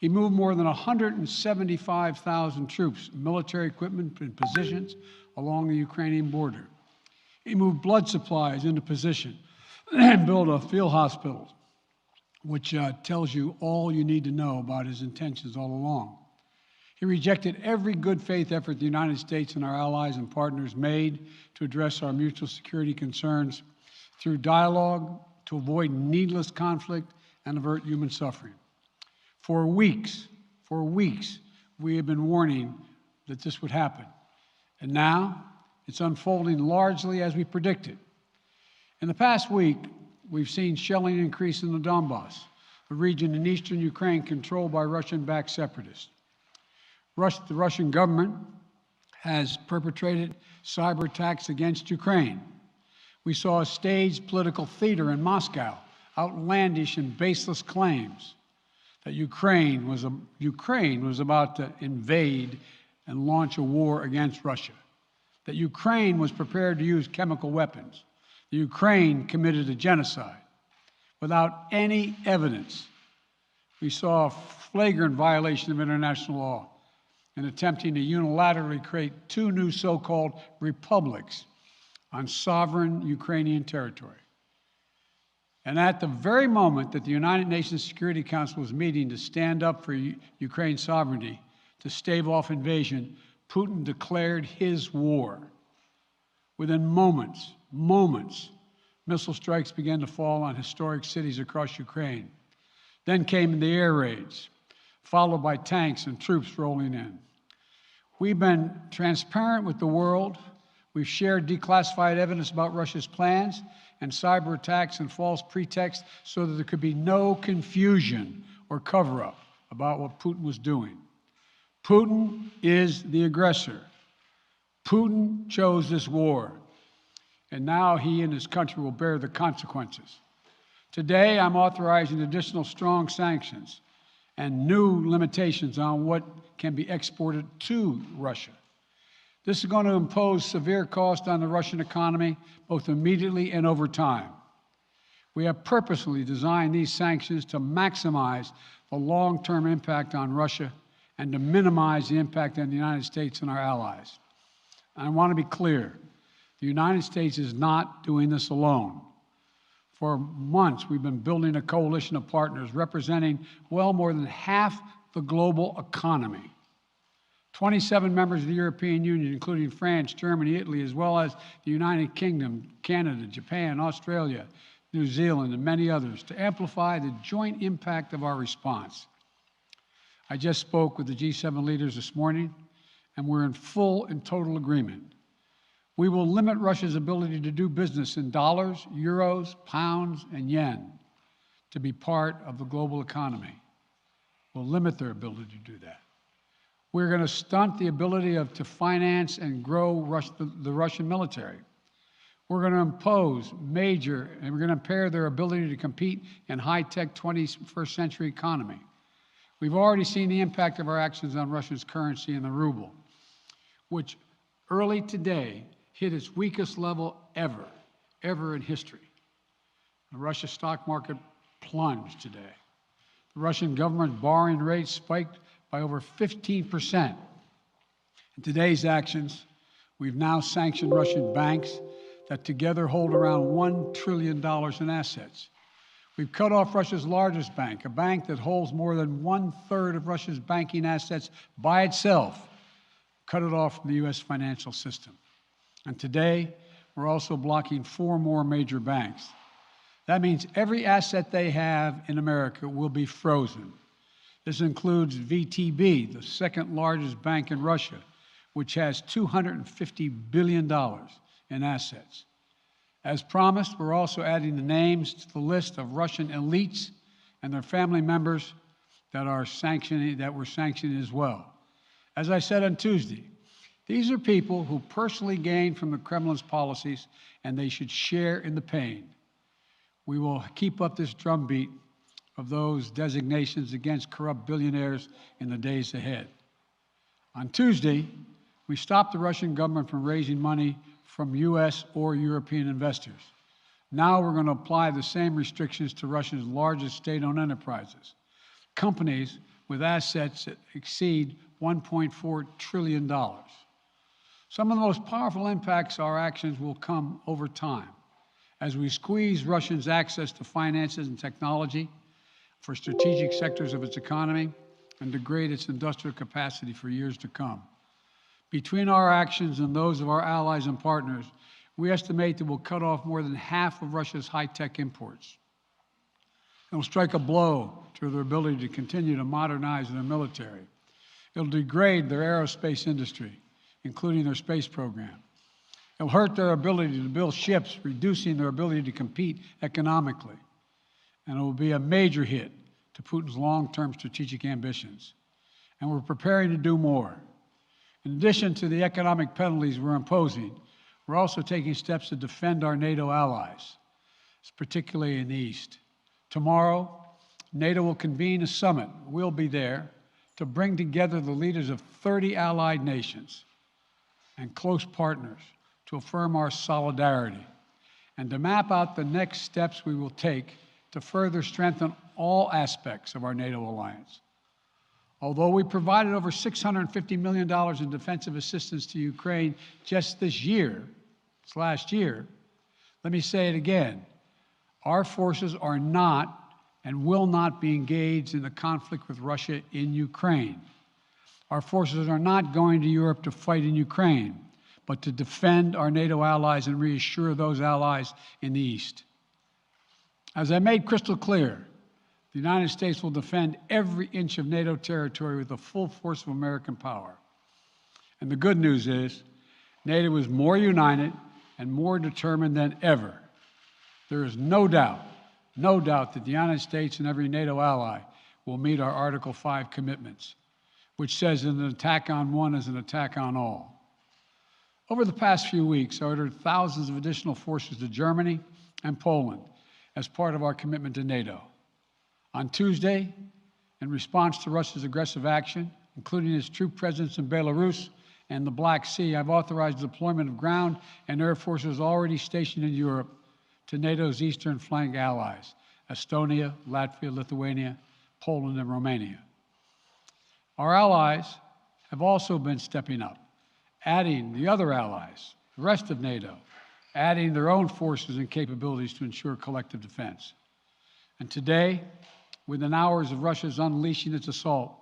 He moved more than 175,000 troops, military equipment, and positions along the Ukrainian border. He moved blood supplies into position and built a field hospital, which tells you all you need to know about his intentions all along. He rejected every good faith effort the United States and our allies and partners made to address our mutual security concerns through dialogue to avoid needless conflict and avert human suffering. For weeks, we have been warning that this would happen. And now it's unfolding largely as we predicted. In the past week, we've seen shelling increase in the Donbass, a region in eastern Ukraine controlled by Russian-backed separatists. The Russian government has perpetrated cyber attacks against Ukraine. We saw a staged political theater in Moscow, outlandish and baseless claims that Ukraine was about to invade and launch a war against Russia, that Ukraine was prepared to use chemical weapons, that Ukraine committed a genocide. Without any evidence, we saw a flagrant violation of international law in attempting to unilaterally create two new so-called republics on sovereign Ukrainian territory. And at the very moment that the United Nations Security Council was meeting to stand up for Ukraine's sovereignty, to stave off invasion, Putin declared his war. Within moments, missile strikes began to fall on historic cities across Ukraine. Then came the air raids, followed by tanks and troops rolling in. We've been transparent with the world. We've shared declassified evidence about Russia's plans and cyber attacks and false pretexts so that there could be no confusion or cover-up about what Putin was doing. Putin is the aggressor. Putin chose this war, and now he and his country will bear the consequences. Today, I'm authorizing additional strong sanctions and new limitations on what can be exported to Russia. This is going to impose severe cost on the Russian economy, both immediately and over time. We have purposely designed these sanctions to maximize the long-term impact on Russia and to minimize the impact on the United States and our allies. I want to be clear, the United States is not doing this alone. For months, we've been building a coalition of partners representing well more than half the global economy. 27 members of the European Union, including France, Germany, Italy, as well as the United Kingdom, Canada, Japan, Australia, New Zealand, and many others, to amplify the joint impact of our response. I just spoke with the G7 leaders this morning, and we're in full and total agreement. We will limit Russia's ability to do business in dollars, euros, pounds, and yen to be part of the global economy. We'll limit their ability to do that. We're going to stunt the ability to finance and grow the Russian military. We're going to impose and we're going to impair their ability to compete in high-tech 21st century economy. We've already seen the impact of our actions on Russia's currency and the ruble, which early today hit its weakest level ever in history. The Russia stock market plunged today. The Russian government borrowing rate spiked by over 15%. In today's actions, we've now sanctioned Russian banks that together hold around $1 trillion in assets. We've cut off Russia's largest bank, a bank that holds more than 1/3 of Russia's banking assets by itself, cut it off from the U.S. financial system. And today, we're also blocking 4 more major banks. That means every asset they have in America will be frozen. This includes VTB, the second largest bank in Russia, which has $250 billion in assets. As promised, we're also adding the names to the list of Russian elites and their family members that we're sanctioning as well. As I said on Tuesday, these are people who personally gain from the Kremlin's policies, and they should share in the pain. We will keep up this drumbeat of those designations against corrupt billionaires in the days ahead. On Tuesday, we stopped the Russian government from raising money from U.S. or European investors. Now we're going to apply the same restrictions to Russia's largest state-owned enterprises, companies with assets that exceed $1.4 trillion. Some of the most powerful impacts of our actions will come over time as we squeeze Russia's access to finances and technology for strategic sectors of its economy and degrade its industrial capacity for years to come. Between our actions and those of our allies and partners, we estimate that we'll cut off more than half of Russia's high-tech imports. It will strike a blow to their ability to continue to modernize their military. It will degrade their aerospace industry, including their space program. It will hurt their ability to build ships, reducing their ability to compete economically. And it will be a major hit to Putin's long-term strategic ambitions. And we're preparing to do more. In addition to the economic penalties we're imposing, we're also taking steps to defend our NATO allies, particularly in the East. Tomorrow, NATO will convene a summit. We'll be there to bring together the leaders of 30 allied nations and close partners to affirm our solidarity and to map out the next steps we will take to further strengthen all aspects of our NATO alliance. Although we provided over $650 million in defensive assistance to Ukraine just this last year, let me say it again. Our forces are not and will not be engaged in the conflict with Russia in Ukraine. Our forces are not going to Europe to fight in Ukraine, but to defend our NATO allies and reassure those allies in the East. As I made crystal clear, the United States will defend every inch of NATO territory with the full force of American power. And the good news is, NATO is more united and more determined than ever. There is no doubt that the United States and every NATO ally will meet our Article 5 commitments, which says that an attack on one is an attack on all. Over the past few weeks, I ordered thousands of additional forces to Germany and Poland as part of our commitment to NATO. On Tuesday, in response to Russia's aggressive action, including its troop presence in Belarus and the Black Sea, I've authorized the deployment of ground and air forces already stationed in Europe to NATO's eastern flank allies, Estonia, Latvia, Lithuania, Poland, and Romania. Our allies have also been stepping up, adding the other allies, the rest of NATO, adding their own forces and capabilities to ensure collective defense. And today, within hours of Russia's unleashing its assault,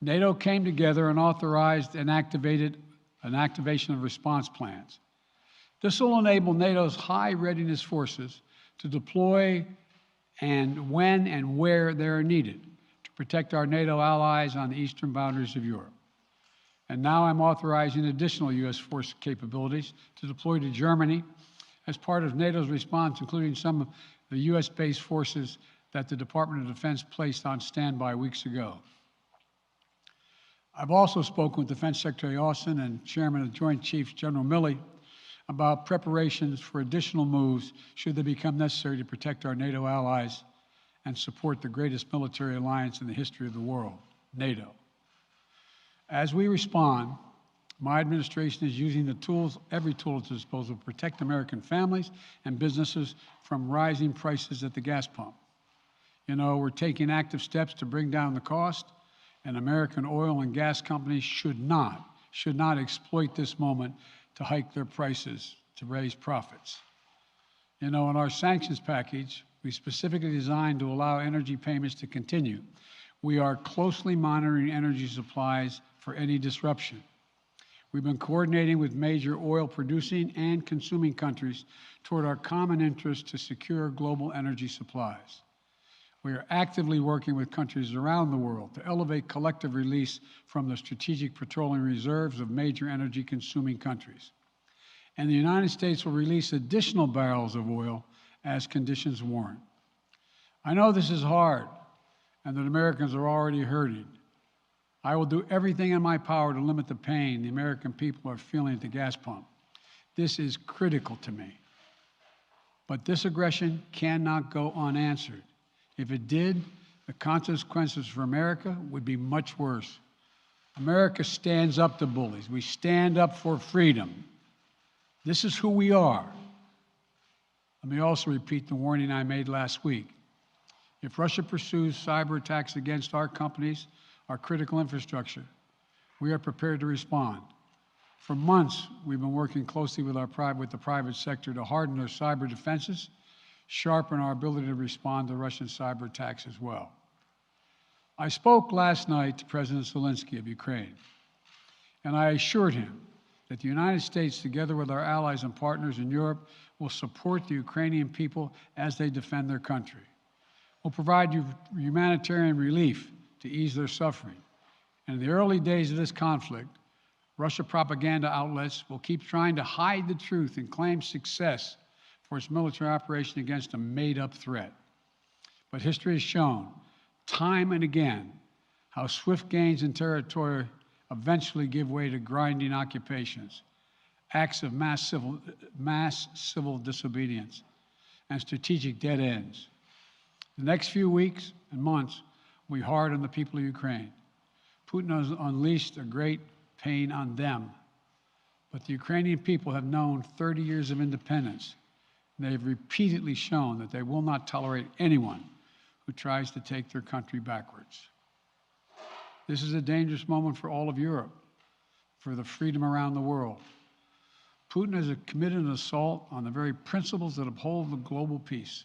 NATO came together and authorized and activated an activation of response plans. This will enable NATO's high readiness forces to deploy and when and where they are needed to protect our NATO allies on the eastern boundaries of Europe. And now I'm authorizing additional U.S. force capabilities to deploy to Germany as part of NATO's response, including some of the U.S.-based forces that the Department of Defense placed on standby weeks ago. I've also spoken with Defense Secretary Austin and Chairman of the Joint Chiefs, General Milley, about preparations for additional moves should they become necessary to protect our NATO allies and support the greatest military alliance in the history of the world, NATO. As we respond, my administration is using the tools, every tool at its disposal to protect American families and businesses from rising prices at the gas pump. You know, we're taking active steps to bring down the cost, and American oil and gas companies should not exploit this moment to hike their prices to raise profits. You know, in our sanctions package, we specifically designed to allow energy payments to continue. We are closely monitoring energy supplies for any disruption. We've been coordinating with major oil producing and consuming countries toward our common interest to secure global energy supplies. We are actively working with countries around the world to elevate collective release from the strategic petroleum reserves of major energy-consuming countries. And the United States will release additional barrels of oil as conditions warrant. I know this is hard and that Americans are already hurting. I will do everything in my power to limit the pain the American people are feeling at the gas pump. This is critical to me. But this aggression cannot go unanswered. If it did, the consequences for America would be much worse. America stands up to bullies. We stand up for freedom. This is who we are. Let me also repeat the warning I made last week. If Russia pursues cyber attacks against our companies, our critical infrastructure. We are prepared to respond. For months, we've been working closely with the private sector to harden our cyber defenses, sharpen our ability to respond to Russian cyber attacks as well. I spoke last night to President Zelensky of Ukraine, and I assured him that the United States, together with our allies and partners in Europe, will support the Ukrainian people as they defend their country. We'll provide humanitarian relief to ease their suffering. And in the early days of this conflict, Russia propaganda outlets will keep trying to hide the truth and claim success for its military operation against a made-up threat. But history has shown, time and again, how swift gains in territory eventually give way to grinding occupations, acts of mass civil disobedience, and strategic dead ends. The next few weeks and months will be hard on the people of Ukraine. Putin has unleashed a great pain on them, but the Ukrainian people have known 30 years of independence. They have repeatedly shown that they will not tolerate anyone who tries to take their country backwards. This is a dangerous moment for all of Europe, for the freedom around the world. Putin has committed an assault on the very principles that uphold the global peace.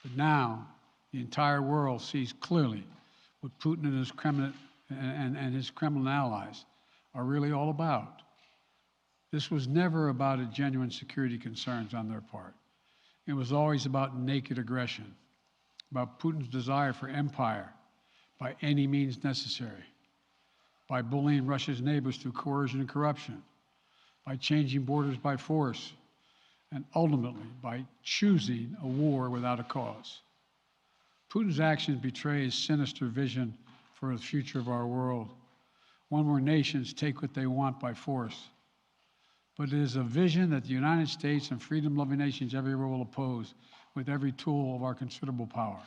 But now, the entire world sees clearly what Putin and his Kremlin allies are really all about. This was never about a genuine security concerns on their part. It was always about naked aggression, about Putin's desire for empire by any means necessary, by bullying Russia's neighbors through coercion and corruption, by changing borders by force, and ultimately by choosing a war without a cause. Putin's actions betray his sinister vision for the future of our world, one where nations take what they want by force. But it is a vision that the United States and freedom-loving nations everywhere will oppose with every tool of our considerable power.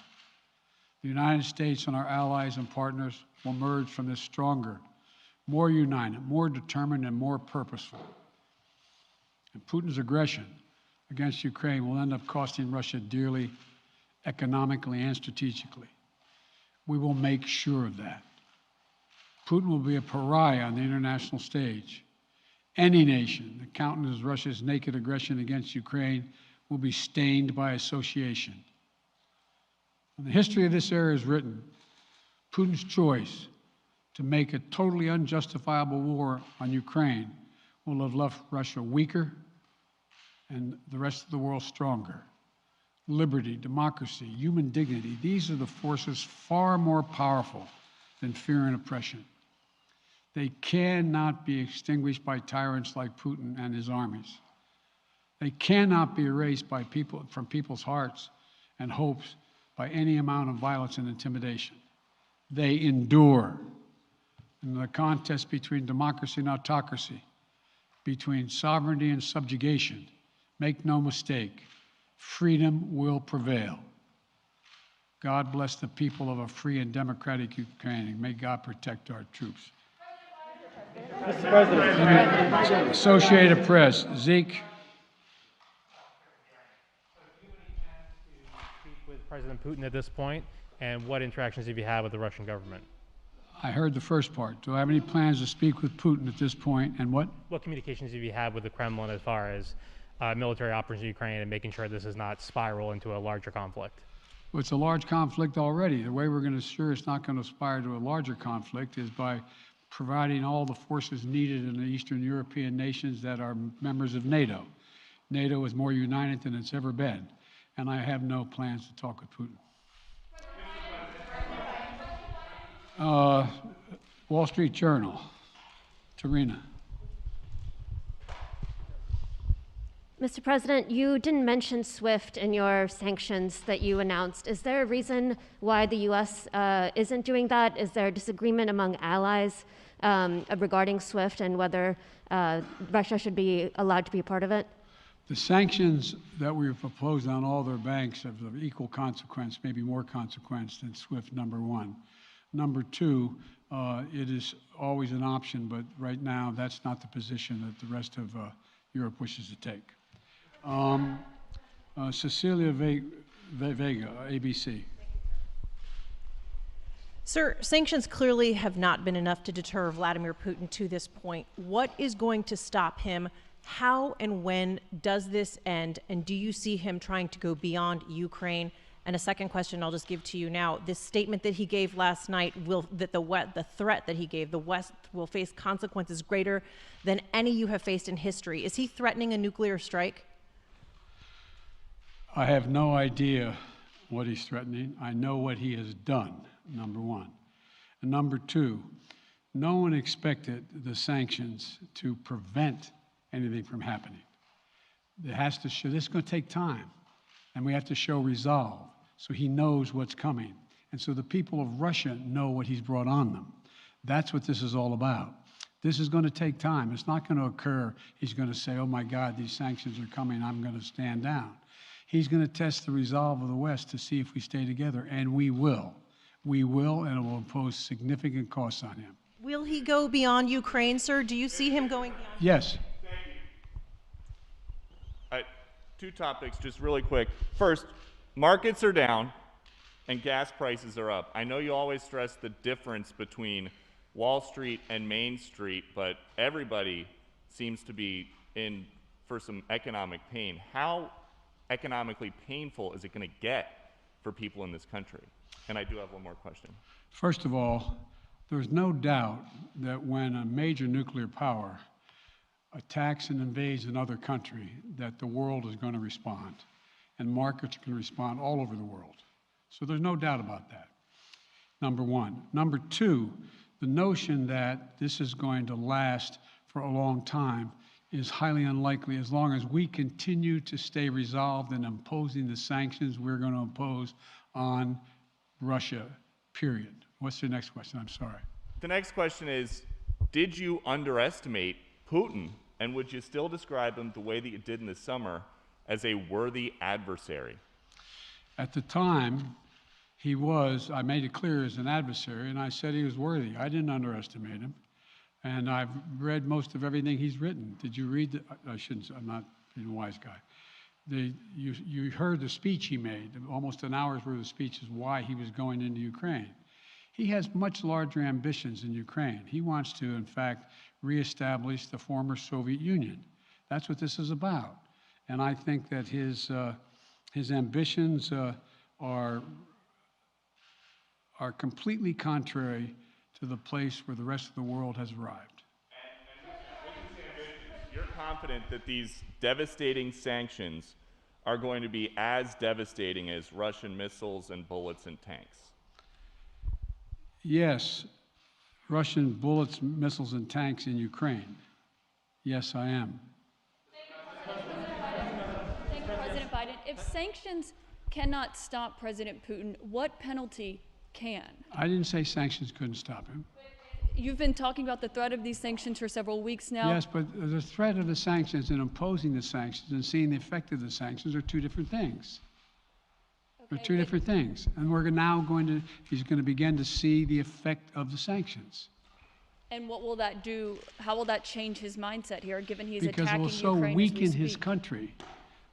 The United States and our allies and partners will emerge from this stronger, more united, more determined, and more purposeful. And Putin's aggression against Ukraine will end up costing Russia dearly, economically and strategically. We will make sure of that. Putin will be a pariah on the international stage. Any nation that countenances Russia's naked aggression against Ukraine will be stained by association. When the history of this era is written, Putin's choice to make a totally unjustifiable war on Ukraine will have left Russia weaker and the rest of the world stronger. Liberty, democracy, human dignity, these are the forces far more powerful than fear and oppression. They cannot be extinguished by tyrants like Putin and his armies. They cannot be erased by from people's hearts and hopes by any amount of violence and intimidation. They endure. In the contest between democracy and autocracy, between sovereignty and subjugation, make no mistake, freedom will prevail. God bless the people of a free and democratic Ukraine, and may God protect our troops. Mr. President. Associated Press, Zeke. Do you have any plans to speak with President Putin at this point, and what interactions have you had with the Russian government? I heard the first part. Do I have any plans to speak with Putin at this point, and what? What communications have you had with the Kremlin as far as military operations in Ukraine and making sure this does not spiral into a larger conflict? Well, it's a large conflict already. The way we're going to ensure it's not going to aspire to a larger conflict is by providing all the forces needed in the Eastern European nations that are members of NATO. NATO is more united than it's ever been, and I have no plans to talk with Putin. Wall Street Journal, Tarina. Mr. President, you didn't mention SWIFT in your sanctions that you announced. Is there a reason why the U.S. Isn't doing that? Is there a disagreement among allies regarding SWIFT and whether Russia should be allowed to be a part of it? The sanctions that we've proposed on all their banks have of equal consequence, maybe more consequence than SWIFT, number one. Number two, it is always an option, but right now that's not the position that the rest of Europe wishes to take. Cecilia Vega, ABC. Sir, sanctions clearly have not been enough to deter Vladimir Putin to this point. What is going to stop him? How and when does this end? And do you see him trying to go beyond Ukraine? And a second question I'll just give to you now. This statement that he gave last night, the threat that he gave, the West will face consequences greater than any you have faced in history. Is he threatening a nuclear strike? I have no idea what he's threatening. I know what he has done, number one. And number two, no one expected the sanctions to prevent anything from happening. It has to show, this is going to take time, and we have to show resolve so he knows what's coming. And so the people of Russia know what he's brought on them. That's what this is all about. This is going to take time. It's not going to occur, he's going to say, oh my God, these sanctions are coming, I'm going to stand down. He's going to test the resolve of the West to see if we stay together, and we will. We will, and it will impose significant costs on him. Will he go beyond Ukraine, sir? Do you see him going beyond? Yes. Two topics, just really quick. First, markets are down and gas prices are up. I know you always stress the difference between Wall Street and Main Street, but everybody seems to be in for some economic pain. How economically painful is it going to get for people in this country? And I do have one more question. First of all, there's no doubt that when a major nuclear power attacks and invades another country, that the world is going to respond, and markets can respond all over the world. So there's no doubt about that, number one. Number two, the notion that this is going to last for a long time is highly unlikely as long as we continue to stay resolved in imposing the sanctions we're going to impose on Russia, period. What's the next question? I'm sorry. The next question is, did you underestimate Putin, and would you still describe him the way that you did in the summer as a worthy adversary? At the time, he was, I made it clear, as an adversary, and I said he was worthy. I didn't underestimate him. And I've read most of everything he's written. Did you read I shouldn't, I'm not being a wise guy. You heard the speech he made, almost an hour's worth of speech is why he was going into Ukraine. He has much larger ambitions in Ukraine. He wants to, in fact, reestablish the former Soviet Union. That's what this is about. And I think that his ambitions are completely contrary to the place where the rest of the world has arrived. And with these ambitions, you're confident that these devastating sanctions are going to be as devastating as Russian missiles and bullets and tanks? Yes, Russian bullets, missiles, and tanks in Ukraine. Yes, I am. Thank you, President Biden. If sanctions cannot stop President Putin, what penalty can? I didn't say sanctions couldn't stop him. You've been talking about the threat of these sanctions for several weeks now. Yes, but the threat of the sanctions and imposing the sanctions and seeing the effect of the sanctions are two different things. They're two different things. And we're now he's going to begin to see the effect of the sanctions. And what will that do? How will that change his mindset here, given he's Because it attacking will so Ukraine as we weaken his speak? country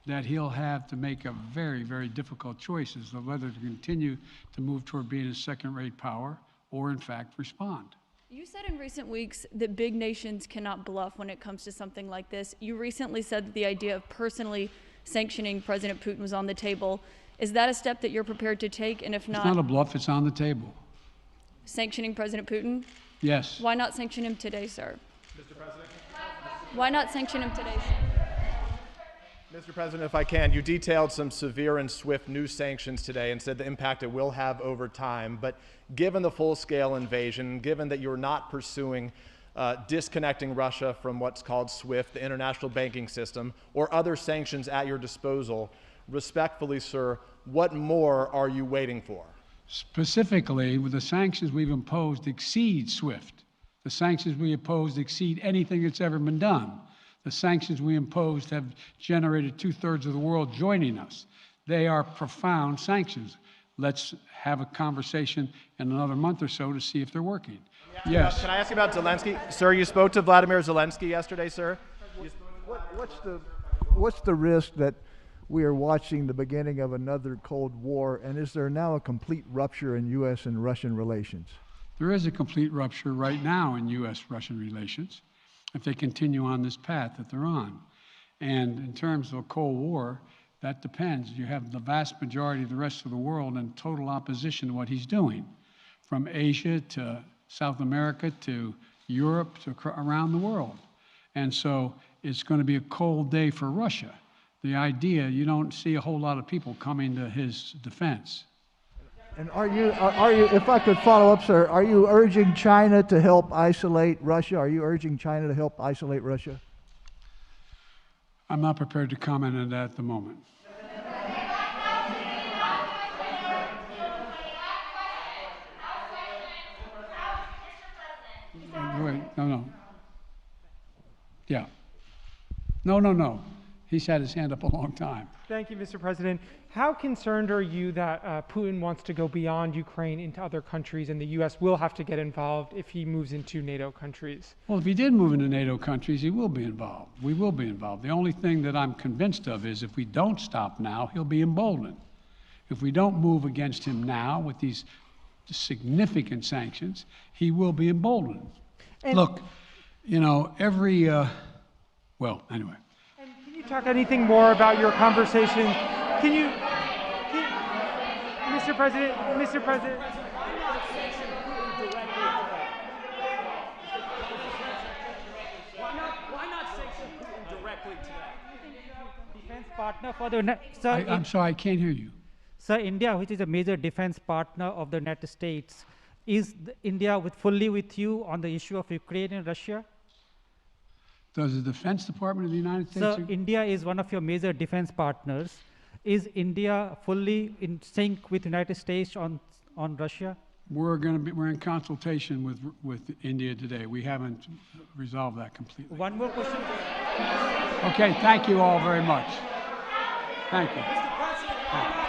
that he'll have to make a very, very difficult choices of whether to continue to move toward being a second-rate power or, in fact, respond. You said in recent weeks that big nations cannot bluff when it comes to something like this. You recently said that the idea of personally sanctioning President Putin was on the table. Is that a step that you're prepared to take? And if It's not a bluff, it's on the table. sanctioning President Putin? Yes. Why not sanction him today, sir? Mr. President? Why not sanction him today, sir? Mr. President, if I can, you detailed some severe and swift new sanctions today and said the impact it will have over time. But given the full-scale invasion, given that you're not pursuing disconnecting Russia from what's called SWIFT, the international banking system, or other sanctions at your disposal, respectfully, sir, what more are you waiting for? Specifically, with the sanctions we've imposed exceed SWIFT. The sanctions we imposed exceed anything that's ever been done. The sanctions we imposed have generated 2/3 of the world joining us. They are profound sanctions. Let's have a conversation in another month or so to see if they're working. Yes. Can I ask you about Zelensky? Sir, you spoke to Vladimir Zelensky yesterday, sir. What's the risk that we are watching the beginning of another Cold War? And is there now a complete rupture in U.S. and Russian relations? There is a complete rupture right now in U.S.-Russian relations if they continue on this path that they're on. And in terms of a Cold War, that depends. You have the vast majority of the rest of the world in total opposition to what he's doing, from Asia to South America to Europe to around the world. And so it's going to be a cold day for Russia. The idea, you don't see a whole lot of people coming to his defense. And are you, if I could follow up, sir, are you urging China to help isolate Russia? Are you urging China to help isolate Russia? I'm not prepared to comment on that at the moment. Wait, no. Yeah. No. He's had his hand up a long time. Thank you, Mr. President. How concerned are you that Putin wants to go beyond Ukraine into other countries, and the U.S. will have to get involved if he moves into NATO countries? Well, if he did move into NATO countries, he will be involved. We will be involved. The only thing that I'm convinced of is if we don't stop now, he'll be emboldened. If we don't move against him now with these significant sanctions, he will be emboldened. And look, you know, well, anyway. And can you talk anything more about your conversation? Mr. President. Why not sanction Putin directly today? Defense partner for the I'm sorry, I can't hear you. Sir, India, which is a major defense partner of the United States, is India fully with you on the issue of Ukraine and Russia? Does the Defense Department of the United States? Sir, India is one of your major defense partners. Is India fully in sync with the United States on Russia? We're in consultation with India today. We haven't resolved that completely. One more question. Okay, thank you all very much. Thank you. Mr. President,